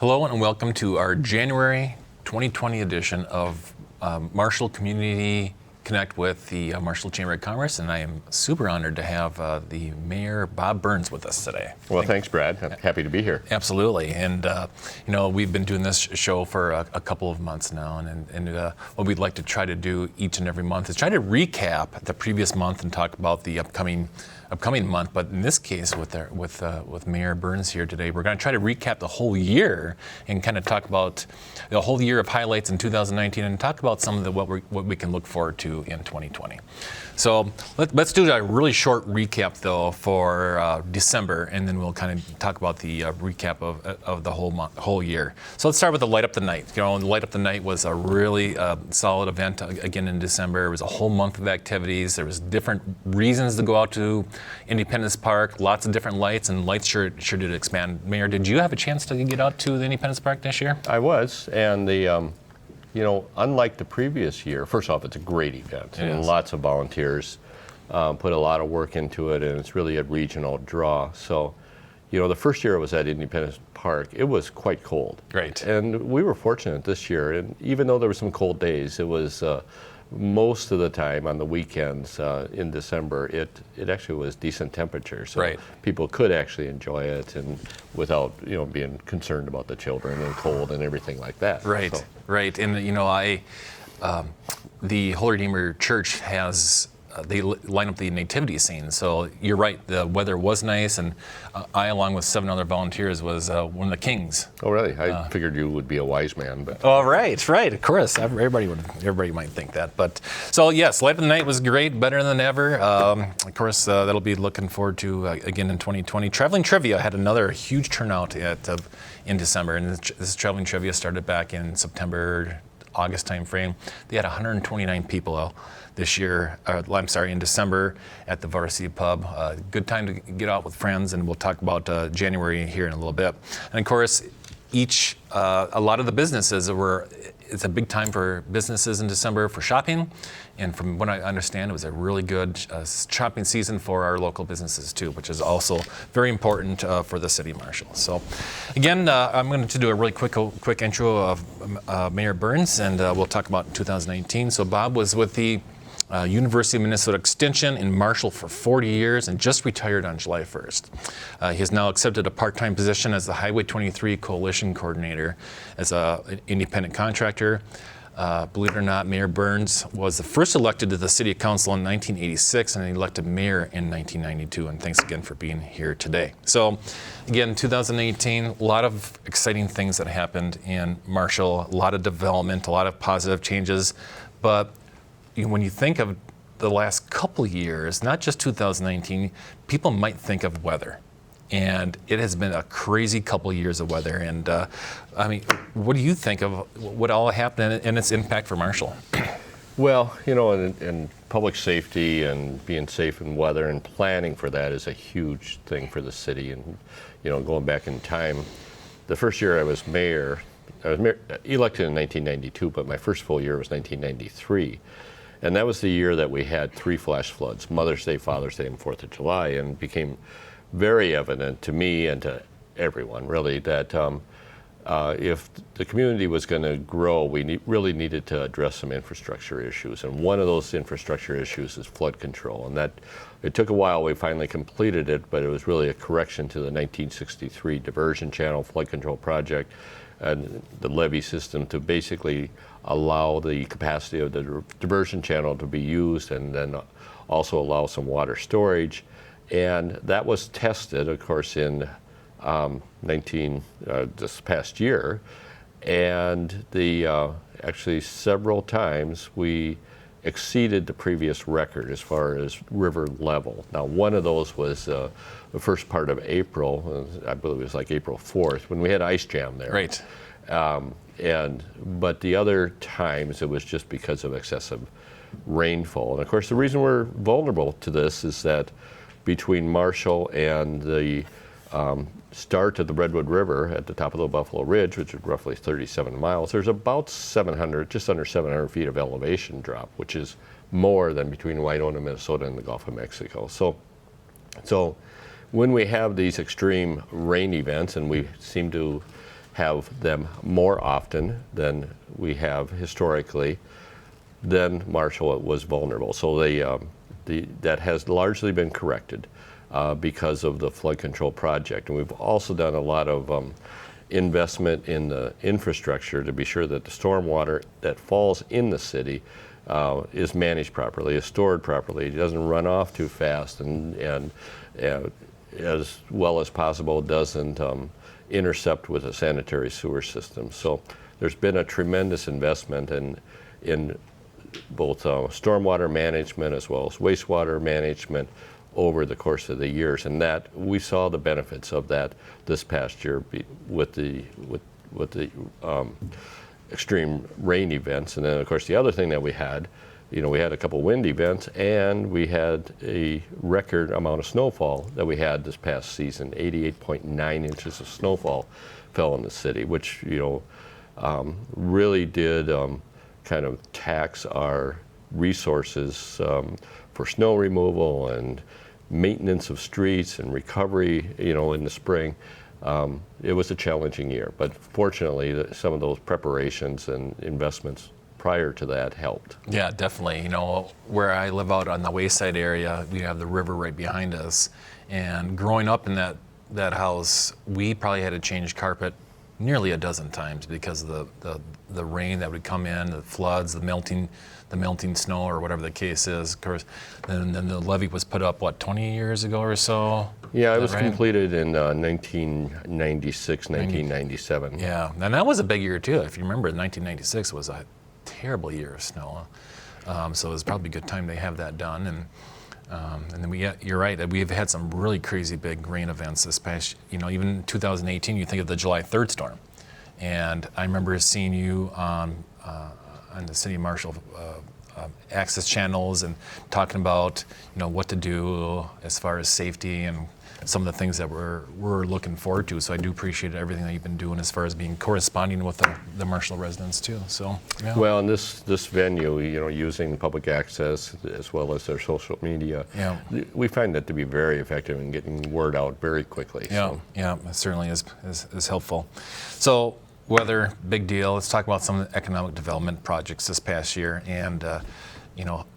Hello and welcome to our January 2020 edition of Marshall Community Connect with the Marshall Chamber of Commerce, and I am super honored to have the Mayor Bob Byrnes with us today. Well, thanks, Brad. I'm happy to be here. Absolutely, and we've been doing this show for a couple of months now, and what we'd like to try to do each and every month is try to recap the previous month and talk about the upcoming month. But in this case, with Mayor Byrnes here today, we're going to try to recap the whole year and kind of talk about the whole year of highlights in 2019 and talk about some of what we can look forward to in 2020. So let's do a really short recap though for December, and then we'll kind of talk about the recap of the whole year. So let's start with the Light Up the Night. Light Up the Night was a really solid event again in December. It was a whole month of activities. There was different reasons to go out to Independence Park, lots of different lights, and lights sure did expand. Mayor, did you have a chance to get out to the Independence Park this year? I was, and unlike the previous year, first off, it's a great event, and lots of volunteers put a lot of work into it, and it's really a regional draw. So, the first year it was at Independence Park, it was quite cold. Right. And we were fortunate this year, and even though there were some cold days, it was most of the time on the weekends in December, it actually was decent temperature, so people could actually enjoy it and without being concerned about the children and cold and everything like that. Right, so. Right, and the Holy Redeemer Church has. They line up the nativity scene. So you're right, the weather was nice, and I, along with 7 other volunteers, was one of the kings. Oh, really? I figured you would be a wise man. But. Oh, right, of course. Everybody might think that. But so yes, Light Up the Night was great, better than ever. Of course, that'll be looking forward to again in 2020. Traveling Trivia had another huge turnout in December, and this Traveling Trivia started back in September, August timeframe. They had 129 people this year, in December at the Varsity Pub. Good time to get out with friends, and we'll talk about January here in a little bit. And of course, a lot of the businesses it's a big time for businesses in December for shopping. And from what I understand, it was a really good shopping season for our local businesses too, which is also very important for the city of Marshall. So again, I'm going to do a really quick intro of Mayor Byrnes, and we'll talk about 2019. So Bob was with the University of Minnesota Extension in Marshall for 40 years and just retired on July 1st. He has now accepted a part-time position as the Highway 23 Coalition Coordinator as an independent contractor. Believe it or not, Mayor Byrnes was the first elected to the City Council in 1986 and elected mayor in 1992. And thanks again for being here today. So again, 2018, a lot of exciting things that happened in Marshall, a lot of development, a lot of positive changes. But when you think of the last couple years, not just 2019, people might think of weather. And it has been a crazy couple years of weather. And what do you think of what all happened and its impact for Marshall? Well, in public safety and being safe in weather and planning for that is a huge thing for the city. And, going back in time, the first year I was mayor, elected in 1992, but my first full year was 1993. And that was the year that we had 3 flash floods, Mother's Day, Father's Day, and 4th of July, and became very evident to me and to everyone, really, that if the community was going to grow, we really needed to address some infrastructure issues. And one of those infrastructure issues is flood control. And it took a while. We finally completed it, but it was really a correction to the 1963 diversion channel flood control project and the levee system to basically allow the capacity of the diversion channel to be used and then also allow some water storage. And that was tested, of course, in this past year. And actually several times we exceeded the previous record as far as river level. Now, one of those was the first part of April, I believe it was like April 4th, when we had ice jam there. Right. But the other times it was just because of excessive rainfall. And of course, the reason we're vulnerable to this is that between Marshall and the start of the Redwood River at the top of the Buffalo Ridge, which is roughly 37 miles, there's about just under 700 feet of elevation drop, which is more than between Winona, Minnesota and the Gulf of Mexico. So when we have these extreme rain events, and we seem to have them more often than we have historically, then Marshall was vulnerable. So that has largely been corrected because of the flood control project. And we've also done a lot of investment in the infrastructure to be sure that the stormwater that falls in the city is managed properly, is stored properly, it doesn't run off too fast, and as well as possible doesn't intercept with a sanitary sewer system. So there's been a tremendous investment in both stormwater management as well as wastewater management over the course of the years, and that we saw the benefits of that this past year with the extreme rain events. And then of course the other thing that we had a couple wind events, and we had a record amount of snowfall that we had this past season. 88.9 inches of snowfall fell in the city, which really did kind of tax our resources for snow removal and maintenance of streets and recovery, in the spring. It was a challenging year, but fortunately some of those preparations and investments prior to that helped. Yeah, definitely. Where I live out on the Wayside area, we have the river right behind us. And growing up in that house, we probably had to change carpet nearly a dozen times because of the rain that would come in, the floods, the melting snow, or whatever the case is. Of course, then the levee was put up, 20 years ago or so? Yeah, it was completed in 1996, 1997. Yeah, and that was a big year too. If you remember, 1996 was a terrible year of snow. So it was probably a good time to have that done. And then you're right, we've had some really crazy big rain events this past, even 2018, you think of the July 3rd storm. And I remember seeing you on the City of Marshall access channels and talking about, what to do as far as safety and some of the things that we're looking forward to. So I do appreciate everything that you've been doing as far as corresponding with the Marshall residents too. So yeah. Well, and this venue, using public access as well as their social media, we find that to be very effective in getting word out very quickly. Yeah, it certainly is helpful. So weather, big deal. Let's talk about some of the economic development projects this past year, and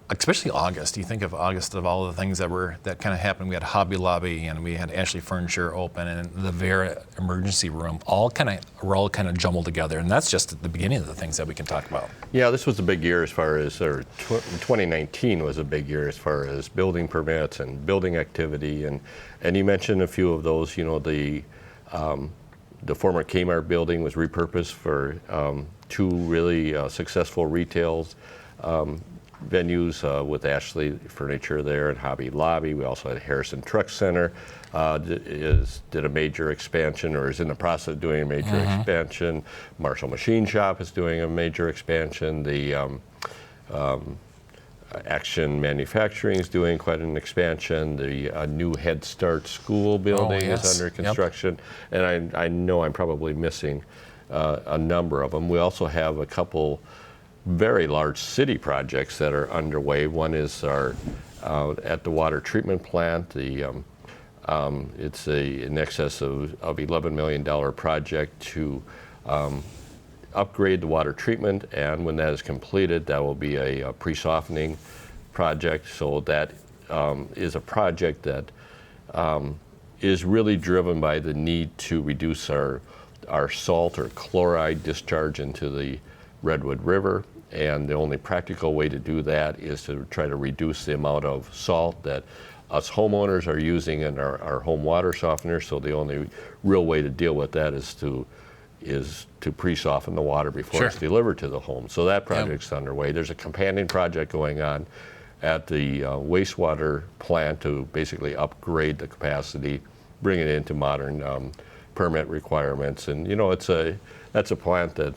especially August. You think of August, of all the things that kind of happened. We had Hobby Lobby, and we had Ashley Furniture open, and the Vera Emergency Room. We're all kind of jumbled together, and that's just at the beginning of the things that we can talk about. Yeah, this was a big year 2019 was a big year as far as building permits and building activity, and you mentioned a few of those. The former Kmart building was repurposed for two really successful retail venues with Ashley Furniture there and Hobby Lobby. We also had Harrison Truck Center did a major expansion, or is in the process of doing a major expansion. Marshall Machine Shop is doing a major expansion. The Action Manufacturing is doing quite an expansion. The new Head Start School building is under construction. Yep. And I know I'm probably missing a number of them. We also have a couple very large city projects that are underway. One is at the water treatment plant. It's in excess of $11 million project to upgrade the water treatment, and when that is completed, that will be a pre-softening project. So that is a project that is really driven by the need to reduce our salt or chloride discharge into the Redwood River. And the only practical way to do that is to try to reduce the amount of salt that us homeowners are using in our home water softeners. So the only real way to deal with that is to pre-soften the water before it's delivered to the home. So that project's underway. There's a companion project going on at the wastewater plant to basically upgrade the capacity, bring it into modern permit requirements. And that's a plant that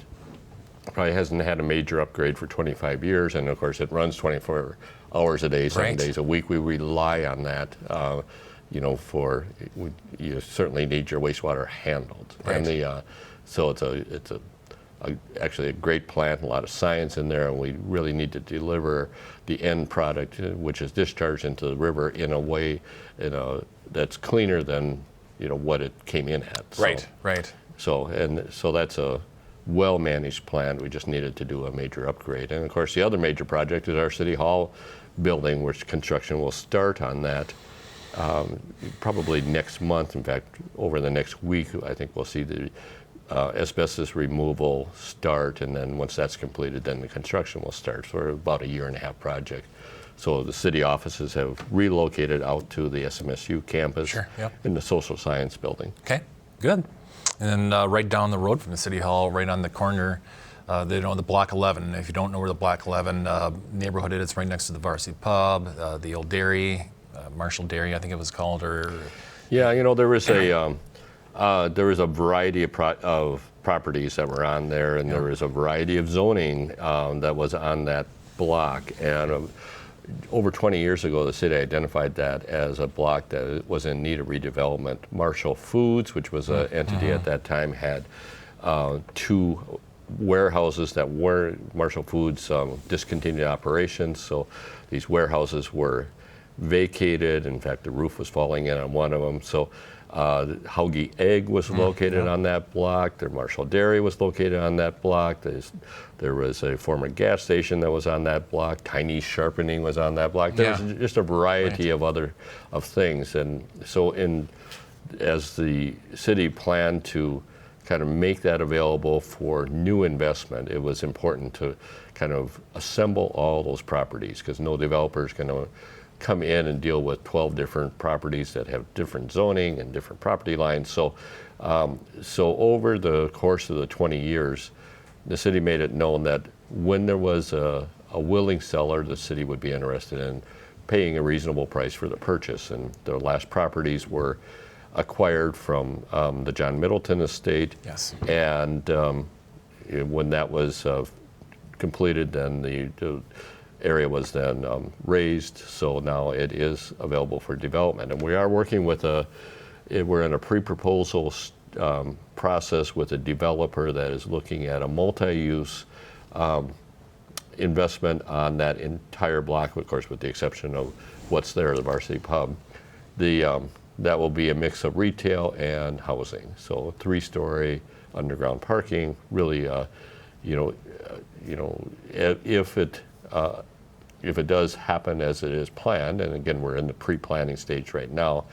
probably hasn't had a major upgrade for 25 years, and of course it runs 24 hours a day, 7 days a week. We rely on that. You certainly need your wastewater handled, and so it's actually a great plant, a lot of science in there, and we really need to deliver the end product, which is discharged into the river in a way that's cleaner than what it came in at. So, right. So that's a well-managed plan. We just needed to do a major upgrade. And of course, the other major project is our City Hall building, which construction will start on that probably next month. In fact, over the next week, I think we'll see the asbestos removal start, and then once that's completed, then the construction will start for about a 1.5-year project. So the city offices have relocated out to the SMSU campus in the social science building. Okay, good. And then right down the road from the City Hall, right on the corner, the Block 11. If you don't know where the Block 11 neighborhood is, it's right next to the Varsity Pub, the old dairy, Marshall Dairy, I think it was called, or... Yeah, there was a variety of properties that were on there, and there was a variety of zoning that was on that block. And over 20 years ago, the city identified that as a block that was in need of redevelopment. Marshall Foods, which was an entity at that time, had 2 warehouses that were Marshall Foods discontinued operations. So these warehouses were vacated. In fact, the roof was falling in on one of them. So Haugie Egg was located on that block. The Marshall Dairy was located on that block. There was a former gas station that was on that block. Tiny Sharpening was on that block. There was just a variety of other things. And so as the city planned to kind of make that available for new investment, it was important to kind of assemble all those properties, because no developer is going to come in and deal with 12 different properties that have different zoning and different property lines. So over the course of the 20 years, the city made it known that when there was a willing seller, the city would be interested in paying a reasonable price for the purchase. And the last properties were acquired from the John Middleton estate. Yes. And when that was completed, then the area was then raised, so now it is available for development. And we are working with we're in a pre-proposal process with a developer that is looking at a multi-use investment on that entire block, of course, with the exception of what's there, the Varsity Pub. That will be a mix of retail and housing. So 3-story underground parking, really, if it does happen as it is planned, and again, we're in the pre-planning stage right now,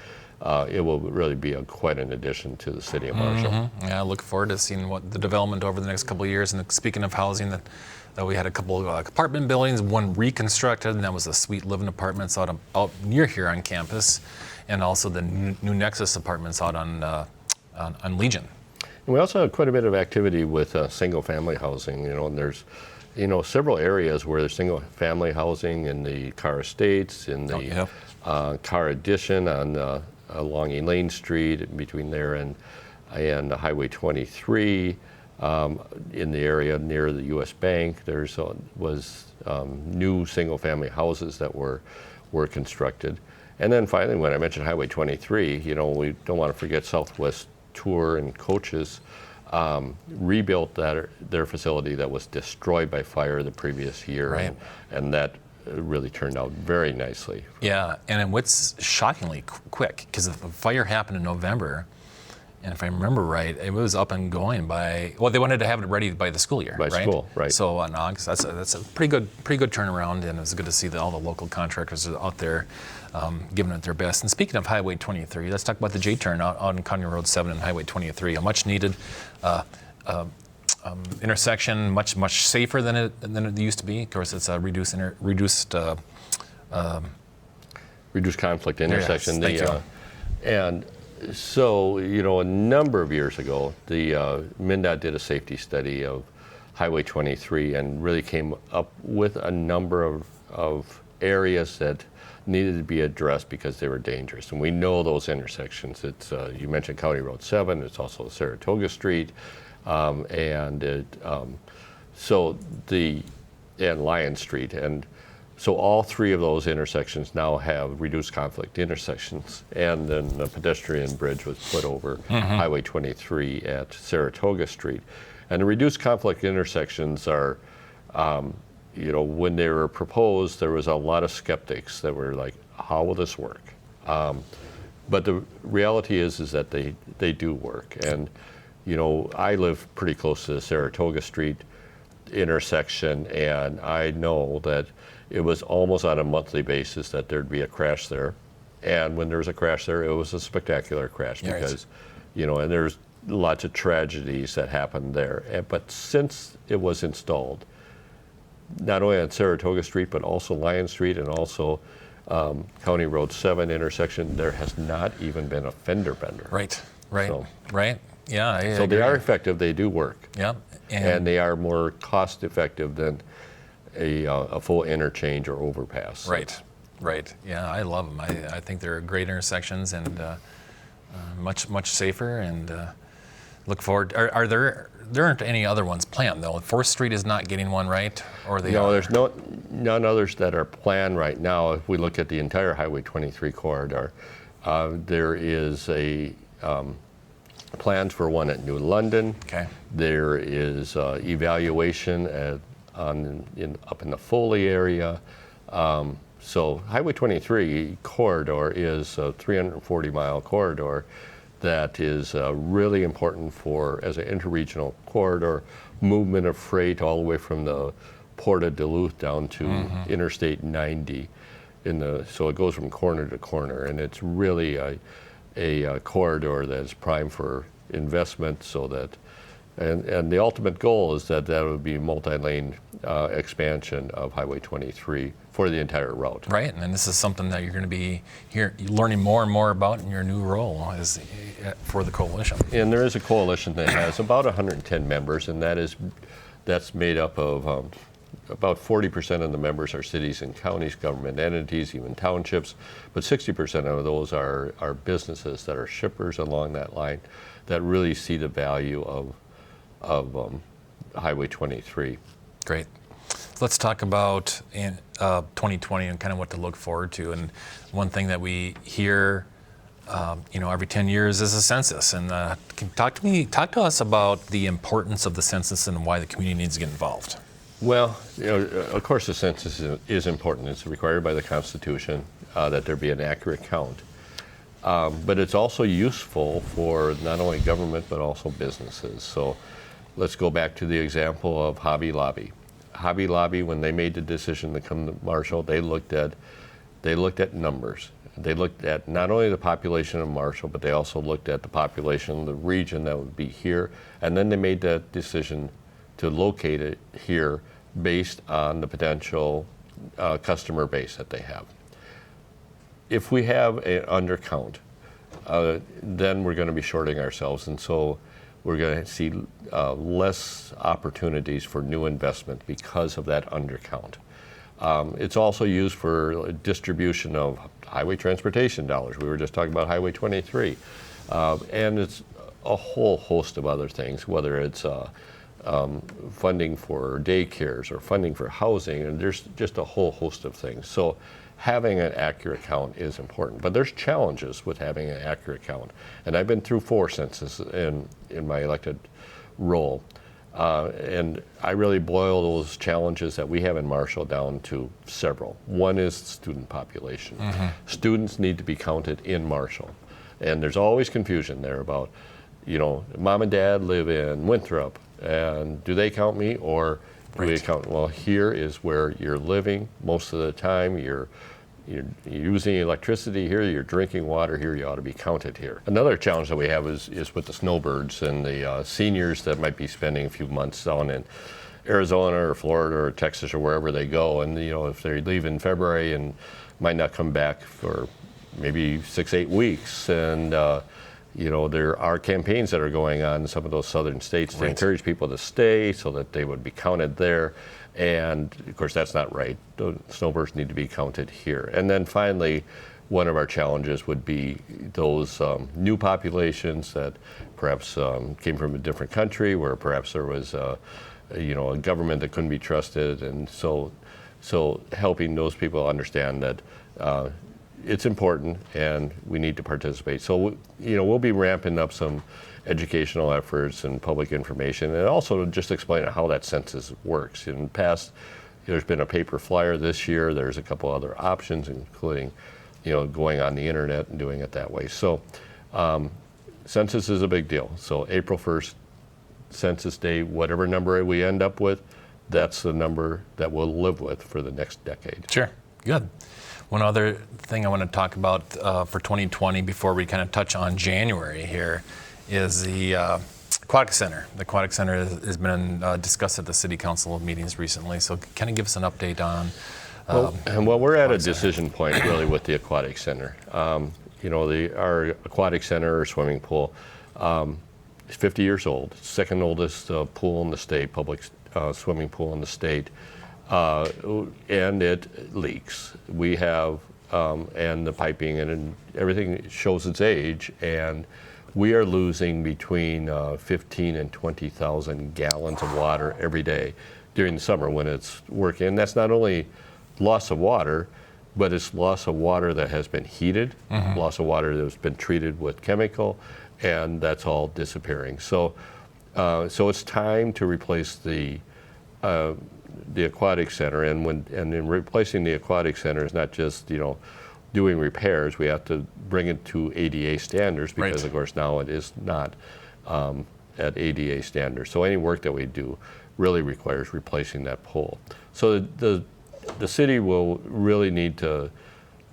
it will really be quite an addition to the city of Marshall. Yeah, I look forward to seeing what the development over the next couple of years. And speaking of housing, that we had a couple of apartment buildings, one reconstructed, and that was the Sweet Living Apartments out near here on campus, and also the new Nexus Apartments out on Legion. And we also have quite a bit of activity with single-family housing, and there's several areas where there's single-family housing in the Carr Estates, in the Carr Addition along Elaine Street, between there and Highway 23, in the area near the U.S. Bank. There was new single-family houses that were constructed. And then finally, when I mentioned Highway 23, we don't want to forget Southwest Tour and Coaches rebuilt their facility that was destroyed by fire the previous year, and that really turned out very nicely. Yeah, and what's shockingly quick, because the fire happened in November, and if I remember right, it was up and going they wanted to have it ready by the school year, by school, right? So in August, that's a pretty good turnaround, and it was good to see that all the local contractors are out there giving it their best. And speaking of Highway 23, let's talk about the J-turn out on County Road 7 and Highway 23, a much needed intersection, much safer than it used to be. Of course, it's a reduced conflict intersection. Yes, and so, a number of years ago, the MnDOT did a safety study of Highway 23 and really came up with a number of areas that needed to be addressed because they were dangerous. And we know those intersections. It's you mentioned County Road 7. It's also Saratoga Street, and Lion Street. And so all 3 of those intersections now have reduced conflict intersections. And then the pedestrian bridge was put over Highway 23 at Saratoga Street. And the reduced conflict intersections are, when they were proposed, there was a lot of skeptics that were like, how will this work? But the reality is that they do work. And I live pretty close to the Saratoga Street intersection, and I know that it was almost on a monthly basis that there'd be a crash there. And when there was a crash there, it was a spectacular crash because, and there's lots of tragedies that happened there. But since it was installed, not only on Saratoga Street, but also Lion Street and also County Road 7 intersection, there has not even been a fender bender. Right. So, Right. Yeah. I so agree. they are effective. They do work. Yeah. And they are more cost effective than a full interchange or overpass. Right. Yeah, I love them. I think they're great intersections and much safer. And look forward. There aren't any other ones planned though. 4th Street is not getting one, right? Or they No, are? there's none others that are planned right now. If we look at the entire Highway 23 corridor, there is a plans for one at New London. Okay. There is evaluation up in the Foley area. So Highway 23 corridor is a 340-mile corridor that is really important as an interregional corridor, movement of freight all the way from the Port of Duluth down to Interstate 90. So it goes from corner to corner, and it's really a corridor that is primed for investment, so that, and the ultimate goal is that would be multi-lane expansion of Highway 23 for the entire route. Right, and this is something that you're going to be learning more and more about in your new role for the coalition. And there is a coalition that has about 110 members, and that's made up of about 40% of the members are cities and counties, government entities, even townships, but 60% of those are businesses that are shippers along that line that really see the value of Highway 23. Great. So let's talk about 2020 and kind of what to look forward to. And one thing that we hear, every 10 years is a census. And can you talk to us about the importance of the census and why the community needs to get involved? Well, of course the census is important. It's required by the Constitution that there be an accurate count. But it's also useful for not only government but also businesses. So let's go back to the example of Hobby Lobby. Hobby Lobby, when they made the decision to come to Marshall, they looked at numbers. They looked at not only the population of Marshall, but they also looked at the population of the region that would be here. And then they made that decision to locate it here based on the potential customer base that they have. If we have an undercount, then we're going to be shorting ourselves, and so we're going to see less opportunities for new investment because of that undercount. It's also used for distribution of highway transportation dollars. We were just talking about Highway 23, and it's a whole host of other things, whether it's funding for daycares or funding for housing, and there's just a whole host of things. So having an accurate count is important, but there's challenges with having an accurate count. And I've been through 4 censuses in my elected role. And I really boil those challenges that we have in Marshall down to several. One is student population. Students need to be counted in Marshall. And there's always confusion there about, mom and dad live in Winthrop, and do they count me, or do they count? Well, here is where you're living most of the time. You're using electricity here, you're drinking water here, you ought to be counted here. Another challenge that we have is with the snowbirds and the seniors that might be spending a few months down in Arizona or Florida or Texas or wherever they go. And if they leave in February and might not come back for maybe 6-8 weeks. And there are campaigns that are going on in some of those southern states to encourage people to stay so that they would be counted there. And of course, that's not right. The snowbirds need to be counted here. And then finally, one of our challenges would be those new populations that perhaps came from a different country, where perhaps there was a government that couldn't be trusted. And so helping those people understand that it's important and we need to participate. So, we'll be ramping up some educational efforts and public information, and also just explain how that census works. In the past, there's been a paper flyer. This year, there's a couple other options, including, going on the internet and doing it that way. So, census is a big deal. So April 1st, census day, whatever number we end up with, that's the number that we'll live with for the next decade. Sure. Good. One other thing I want to talk about for 2020 before we kind of touch on January here is the Aquatic Center. The Aquatic Center has been discussed at the City Council meetings recently, so kind of give us an update on well, we're at a decision point really with the Aquatic Center. Our Aquatic Center or swimming pool is 50 years old, second oldest pool in the state, public swimming pool in the state. And it leaks. We have, and the piping and everything shows its age, and we are losing between 15 and 20,000 gallons of water every day during the summer when it's working. And that's not only loss of water, but it's loss of water that has been heated, loss of water that has been treated with chemical, and that's all disappearing. So it's time to replace the Aquatic Center, and in replacing the Aquatic Center is not just doing repairs. We have to bring it to ADA standards because of course now it is not at ADA standards. So any work that we do really requires replacing that pool. So the city will really need to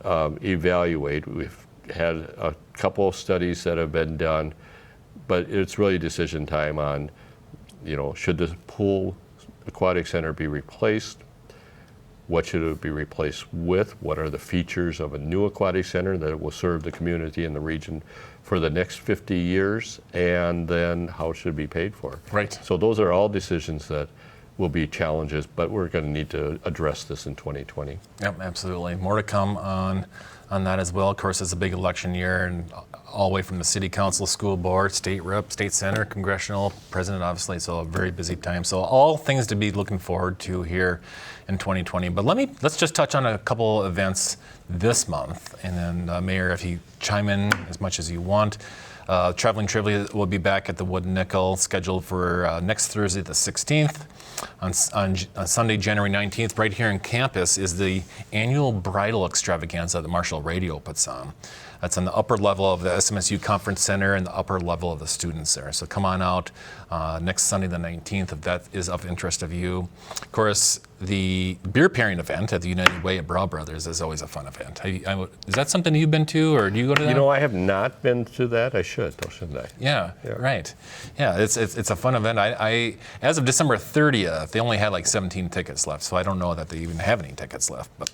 evaluate. We've had a couple of studies that have been done, but it's really decision time on should the pool Aquatic Center be replaced? What should it be replaced with? What are the features of a new Aquatic Center that will serve the community in the region for the next 50 years? And then how should it be paid for? Right. So those are all decisions that will be challenges, but we're going to need to address this in 2020. Yep, absolutely. More to come on that as well. Of course, it's a big election year, and all the way from the city council, school board, state rep, state senator, congressional, president, obviously, so a very busy time. So all things to be looking forward to here in 2020. But let's just touch on a couple events this month, and then Mayor, if you chime in as much as you want. Traveling Trivia will be back at the Wooden Nickel, scheduled for next Thursday, the 16th. On Sunday, January 19th, right here on campus, is the annual bridal extravaganza that Marshall Radio puts on. That's on the upper level of the SMSU Conference Center and the upper level of the students there. So come on out next Sunday, the 19th, if that is of interest of you. Of course, the beer pairing event at the United Way at Brow Brothers is always a fun event. Is that something you've been to, or do you go to that? I have not been to that. I should, though, shouldn't I? Yeah. Right. Yeah, it's a fun event. I as of December 30th, they only had like 17 tickets left, so I don't know that they even have any tickets left. But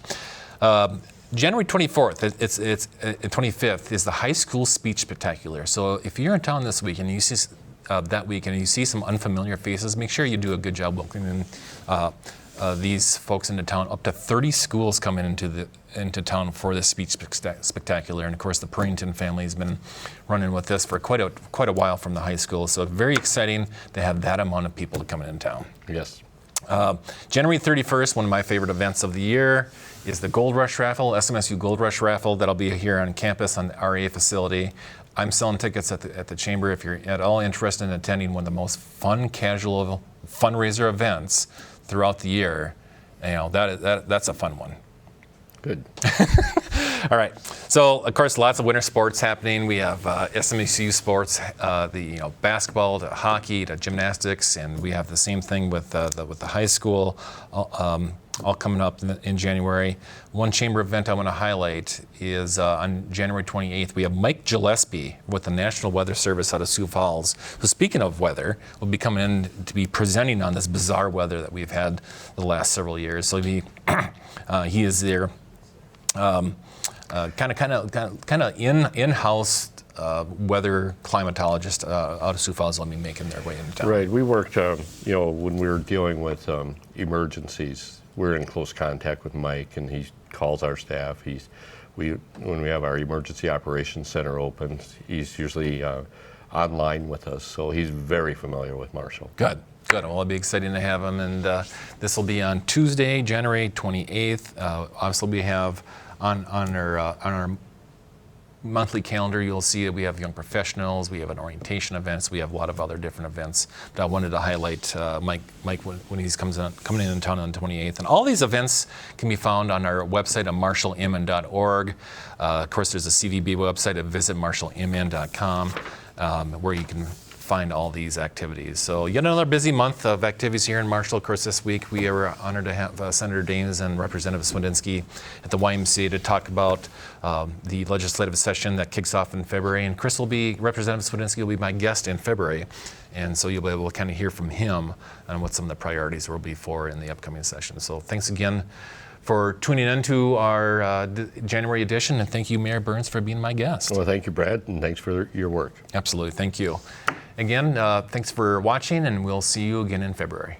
January 24th, it's 25th is the High School Speech Spectacular. So if you're in town this week and you see that week and you see some unfamiliar faces, make sure you do a good job welcoming these folks into town. Up to 30 schools coming into town for this speech spectacular, and of course the Purrington family has been running with this for quite a while from the high school. So very exciting to have that amount of people coming in town. Yes. January 31st, one of my favorite events of the year, is the Gold Rush Raffle, SMSU Gold Rush Raffle. That'll be here on campus on the RA facility. I'm selling tickets at the chamber. If you're at all interested in attending one of the most fun, casual fundraiser events throughout the year, that's a fun one. Good. All right. So, of course, lots of winter sports happening. We have SMSU sports, the basketball, to hockey, to gymnastics, and we have the same thing with the high school, all coming up in January. One chamber event I want to highlight is on January 28th. We have Mike Gillespie with the National Weather Service out of Sioux Falls, who, speaking of weather, will be coming in to be presenting on this bizarre weather that we've had the last several years. So he is there. Kind of in-house weather climatologist out of Sioux Falls will be making their way into town. Right. We worked, when we were dealing with emergencies, we're in close contact with Mike, and he calls our staff. When we have our emergency operations center open, he's usually online with us, so he's very familiar with Marshall. Good. Well, it'll be exciting to have him, and this will be on Tuesday, January 28th. Obviously, we have on our monthly calendar, you'll see that we have young professionals, we have an orientation events, we have a lot of other different events. But I wanted to highlight Mike when he's coming in town on the 28th. And all these events can be found on our website at marshallmn.org. Of course, there's a CVB website at visitmarshallmn.com. where you can find all these activities. So yet another busy month of activities here in Marshall. Of course, this week we are honored to have Senator Daines and Representative Swedinsky at the YMCA to talk about the legislative session that kicks off in February. And Representative Swedinsky will be my guest in February. And so you'll be able to kind of hear from him on what some of the priorities will be for in the upcoming session. So thanks again for tuning in to our January edition. And thank you, Mayor Byrnes, for being my guest. Well, thank you, Brad, and thanks for your work. Absolutely. Thank you. Again, thanks for watching, and we'll see you again in February.